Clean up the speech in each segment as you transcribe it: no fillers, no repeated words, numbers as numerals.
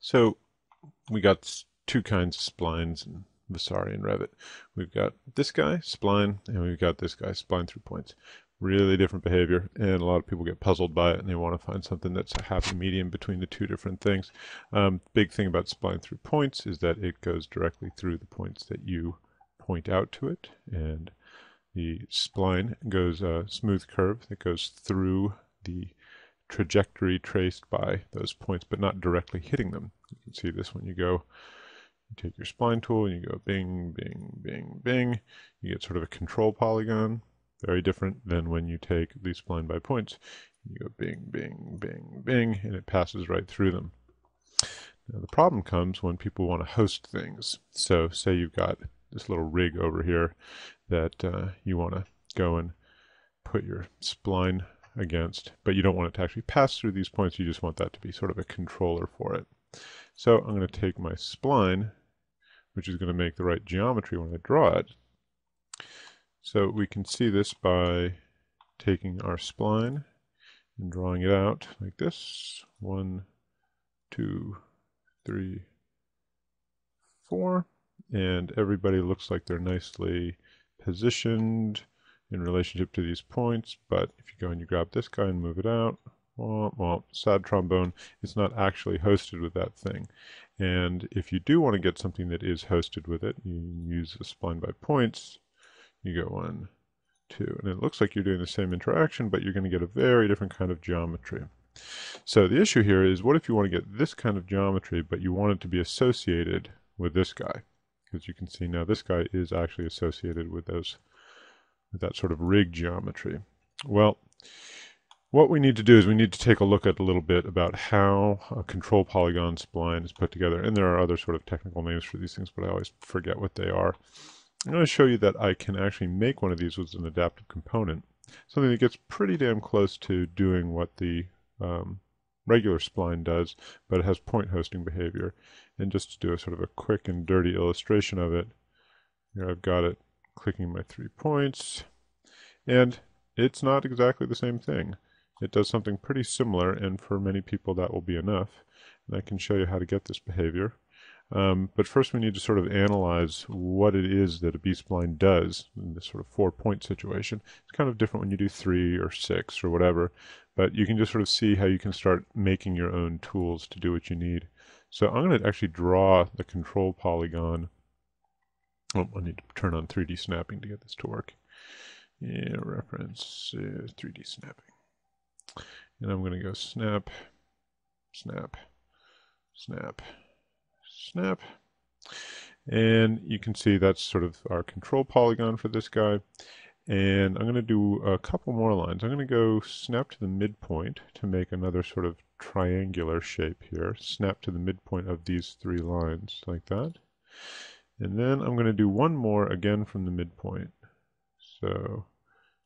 So we got two kinds of splines in Vasari and Revit. We've got this guy, spline, and we've got this guy, spline through points. Really different behavior, and a lot of people get puzzled by it, and they want to find something that's a happy medium between the two different things. Big thing about spline through points is that it goes directly through the points that you point out to it, and the spline goes a smooth curve that goes through the trajectory traced by those points, but not directly hitting them. You can see this when you take your spline tool and you go bing, bing, bing, bing. You get sort of a control polygon, very different than when you take the spline by points. You go bing, bing, bing, bing, and it passes right through them. Now the problem comes when people want to host things. So say you've got this little rig over here that you want to go and put your spline against, but you don't want it to actually pass through these points. You just want that to be sort of a controller for it. So I'm going to take my spline, which is going to make the right geometry when I draw it. So we can see this by taking our spline and drawing it out like this. 1, 2, 3, 4. And everybody looks like they're nicely positioned in relationship to these points, but if you go and you grab this guy and move it out, well, sad trombone, it's not actually hosted with that thing. And if you do want to get something that is hosted with it, you use the spline by points. You go 1, 2, and it looks like you're doing the same interaction, but you're going to get a very different kind of geometry. So the issue here is, what if you want to get this kind of geometry, but you want it to be associated with this guy? Because you can see now this guy is actually associated with that sort of rig geometry. Well, what we need to do is we need to take a look at a little bit about how a control polygon spline is put together. And there are other sort of technical names for these things, but I always forget what they are. I'm going to show you that I can actually make one of these with an adaptive component, something that gets pretty damn close to doing what the regular spline does, but it has point hosting behavior. And just to do a sort of a quick and dirty illustration of it, here I've got it clicking my 3 points, and it's not exactly the same thing. It does something pretty similar, and for many people that will be enough. And I can show you how to get this behavior. But first we need to sort of analyze what it is that a B-spline does in this sort of 4-point situation. It's kind of different when you do 3 or 6 or whatever, but you can just sort of see how you can start making your own tools to do what you need. So I'm going to actually draw the control polygon. Oh, I need to turn on 3D snapping to get this to work. Yeah, reference 3D snapping. And I'm going to go snap, snap, snap, snap. And you can see that's sort of our control polygon for this guy. And I'm going to do a couple more lines. I'm going to go snap to the midpoint to make another sort of triangular shape here. Snap to the midpoint of these 3 lines like that. And then I'm going to do one more again from the midpoint. So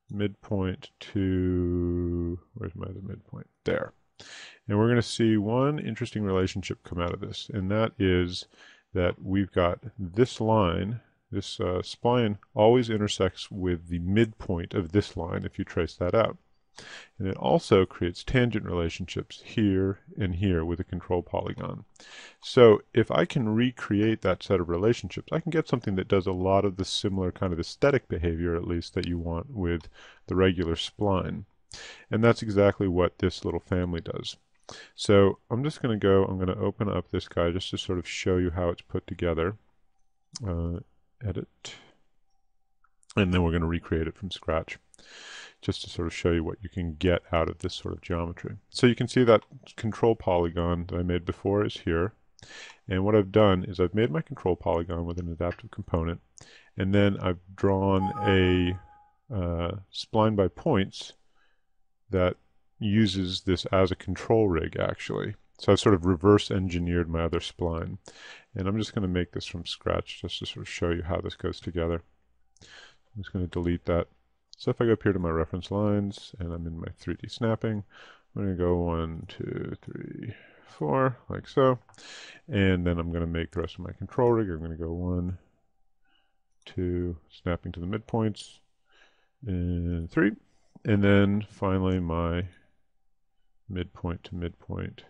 midpoint to, where's my other midpoint? There. And we're going to see one interesting relationship come out of this, and that is that we've got this line, this spline always intersects with the midpoint of this line if you trace that out. And it also creates tangent relationships here and here with a control polygon. So if I can recreate that set of relationships, I can get something that does a lot of the similar kind of aesthetic behavior, at least, that you want with the regular spline. And that's exactly what this little family does. So I'm just going to I'm going to open up this guy just to sort of show you how it's put together. Edit. And then we're going to recreate it from scratch, just to sort of show you what you can get out of this sort of geometry. So you can see that control polygon that I made before is here. And what I've done is I've made my control polygon with an adaptive component, and then I've drawn a spline by points that uses this as a control rig, actually. So I've sort of reverse engineered my other spline. And I'm just going to make this from scratch just to sort of show you how this goes together. I'm just going to delete that. So if I go up here to my reference lines and I'm in my 3D snapping, I'm going to go 1, 2, 3, 4, like so. And then I'm going to make the rest of my control rig. I'm going to go 1, 2, snapping to the midpoints, and 3. And then finally my midpoint to midpoint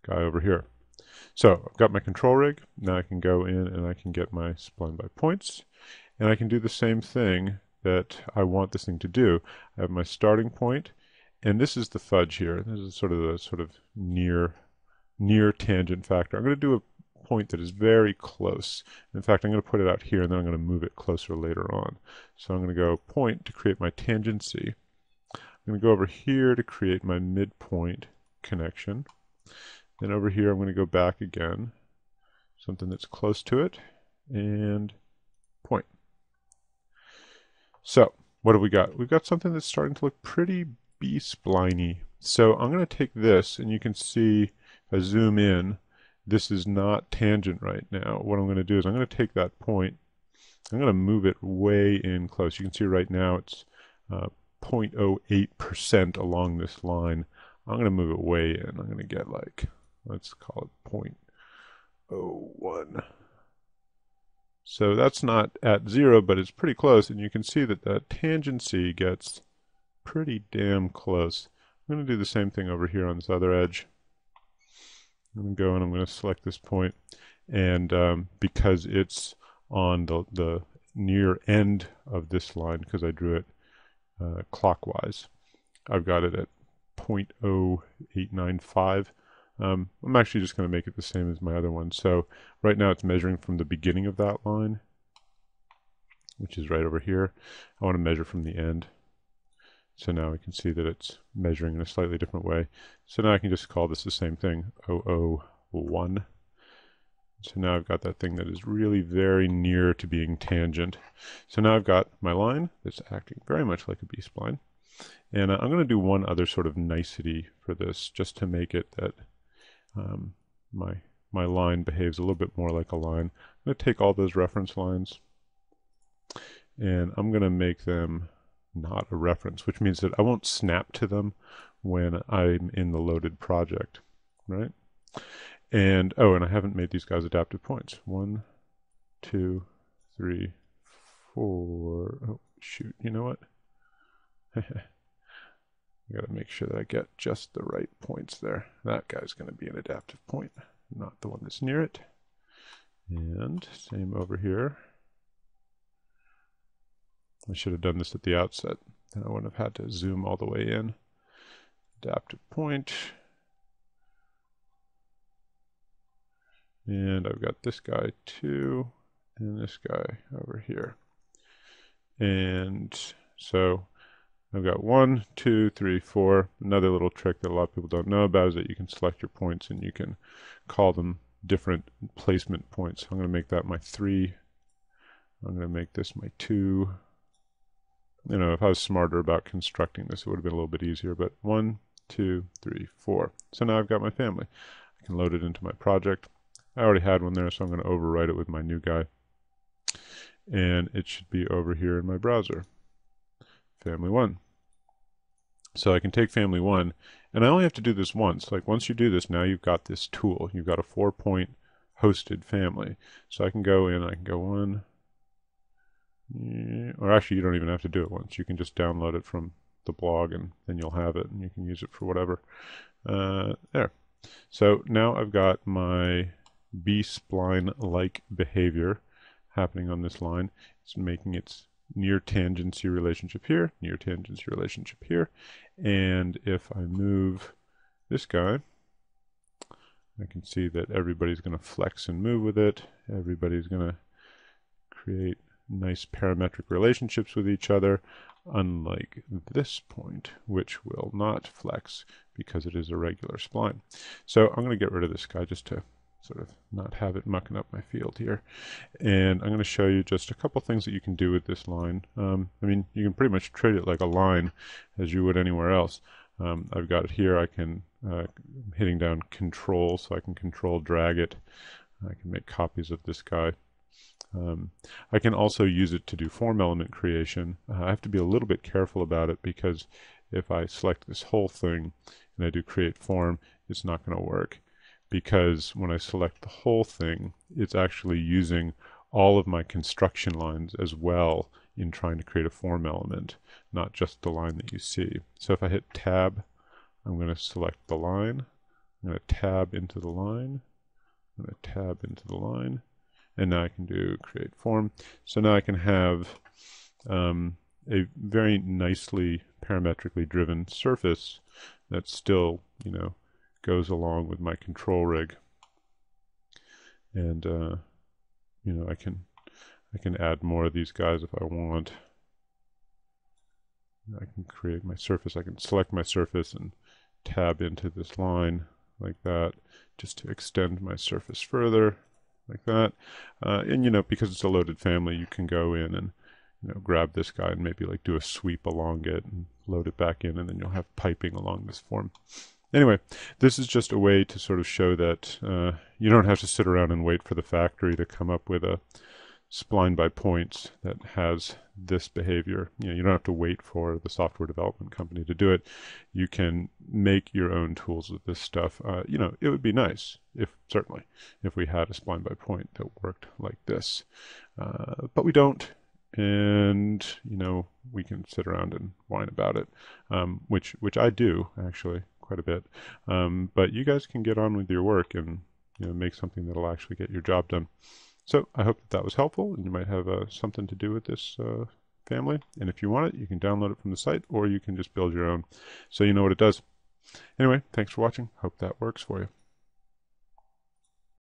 guy over here. So I've got my control rig. Now I can go in and I can get my spline by points. And I can do the same thing that I want this thing to do. I have my starting point, and this is the fudge here. This is sort of the near tangent factor. I'm going to do a point that is very close. In fact, I'm going to put it out here, and then I'm going to move it closer later on. So I'm going to go point to create my tangency. I'm going to go over here to create my midpoint connection. Then over here, I'm going to go back again, something that's close to it, and point. So what have we got? We've got something that's starting to look pretty B-spliney. So I'm going to take this, and you can see if I zoom in, this is not tangent right now. What I'm going to do is I'm going to take that point, I'm going to move it way in close. You can see right now it's 0.08% along this line. I'm going to move it way in. I'm going to get like, let's call it 0.01. So that's not at 0, but it's pretty close, and you can see that that tangency gets pretty damn close. I'm going to do the same thing over here on this other edge. I'm going to go and I'm going to select this point, and because it's on the near end of this line, because I drew it clockwise, I've got it at 0.0895. I'm actually just going to make it the same as my other one. So right now it's measuring from the beginning of that line, which is right over here. I want to measure from the end. So now we can see that it's measuring in a slightly different way. So now I can just call this the same thing, 001. So now I've got that thing that is really very near to being tangent. So now I've got my line that's acting very much like a B-spline. And I'm going to do one other sort of nicety for this, just to make it that my line behaves a little bit more like a line. I'm going to take all those reference lines, and I'm going to make them not a reference, which means that I won't snap to them when I'm in the loaded project, right? And oh, and I haven't made these guys adaptive points. 1, 2, 3, 4. Oh, shoot, you know what? I got to make sure that I get just the right points there. That guy's going to be an adaptive point, not the one that's near it. And same over here. I should have done this at the outset. Then I wouldn't have had to zoom all the way in. Adaptive point. And I've got this guy too, and this guy over here. And so I've got 1, 2, 3, 4. Another little trick that a lot of people don't know about is that you can select your points and you can call them different placement points. I'm going to make that my 3. I'm going to make this my 2. You know, if I was smarter about constructing this, it would have been a little bit easier, but 1, 2, 3, 4. So now I've got my family. I can load it into my project. I already had one there, so I'm going to overwrite it with my new guy. And it should be over here in my browser. Family 1. So I can take family 1, and I only have to do this once. Like once you do this, now you've got this tool. You've got a 4-point hosted family. So I can go in, I can go 1, or actually you don't even have to do it once. You can just download it from the blog and then you'll have it and you can use it for whatever. There. So now I've got my B-spline-like behavior happening on this line. It's making its near tangency relationship here, near tangency relationship here, and if I move this guy, I can see that everybody's going to flex and move with it. Everybody's going to create nice parametric relationships with each other, unlike this point, which will not flex because it is a regular spline. So I'm going to get rid of this guy just to sort of not have it mucking up my field here. And I'm going to show you just a couple things that you can do with this line. I mean, you can pretty much treat it like a line as you would anywhere else. I've got it here. I can, hitting down control, so I can control drag it. I can make copies of this guy. I can also use it to do form element creation. I have to be a little bit careful about it because if I select this whole thing and I do create form, it's not going to work. Because when I select the whole thing, it's actually using all of my construction lines as well in trying to create a form element, not just the line that you see. So if I hit tab, I'm going to select the line. I'm going to tab into the line. I'm going to tab into the line, and now I can do create form. So now I can have a very nicely parametrically driven surface that still, goes along with my control rig. And I can add more of these guys if I want. I can create my surface. I can select my surface and tab into this line like that, just to extend my surface further, like that. And because it's a loaded family, you can go in and grab this guy and maybe like do a sweep along it and load it back in, and then you'll have piping along this form. Anyway, this is just a way to sort of show that you don't have to sit around and wait for the factory to come up with a spline by points that has this behavior. You don't have to wait for the software development company to do it. You can make your own tools with this stuff. It would be nice certainly if we had a spline by point that worked like this, but we don't. And we can sit around and whine about it, which I do actually quite a bit. But you guys can get on with your work and make something that'll actually get your job done. So I hope that was helpful, and you might have something to do with this family. And if you want it, you can download it from the site, or you can just build your own so you know what it does. Anyway, thanks for watching. Hope that works for you.